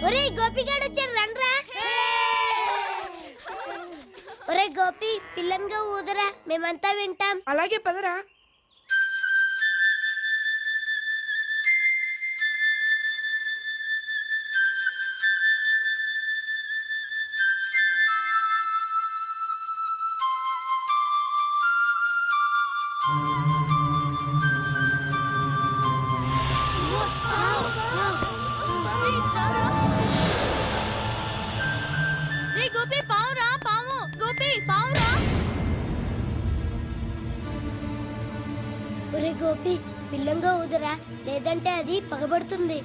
ఒరేయ్ గోపిగాడు వచ్చాడు రండ్రా. ఒరేయ్ గోపి పిల్లన్గా ఊదరా, మేమంతా వింటాం. అలాగే పదరా. గోపి పావురా, పావు గోపి పావురా. ఒరే గోపి పిల్లంగా ఊదరా, లేదంటే అది పగబడుతుంది.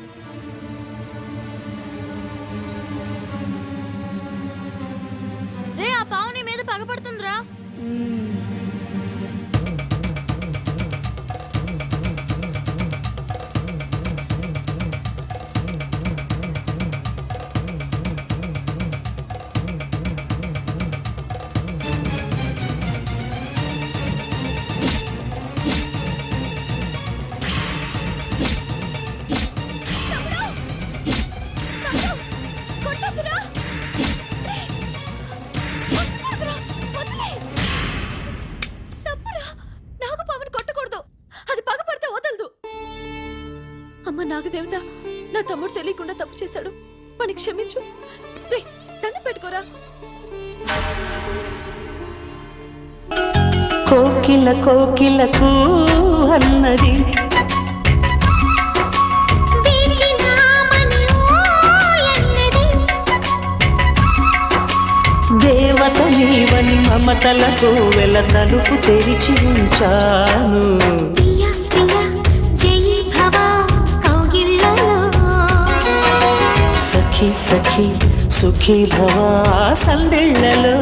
రే ఆ పావు నీ మీద పగబడుతుందిరా. అమ్మ నాగదేవత, నా తమ్ముడు తెలియకుండా తప్పు చేశాడు, వాడిని క్షమించు. దండం పెట్టుకోరా. కోకిల కోకిలకు అన్నది దేవత నీవని మమతలకు వెల తలుపు తెరిచి ఉంచాను. సఖీ సఖీ సుఖీ భవా సందిళ్ళలో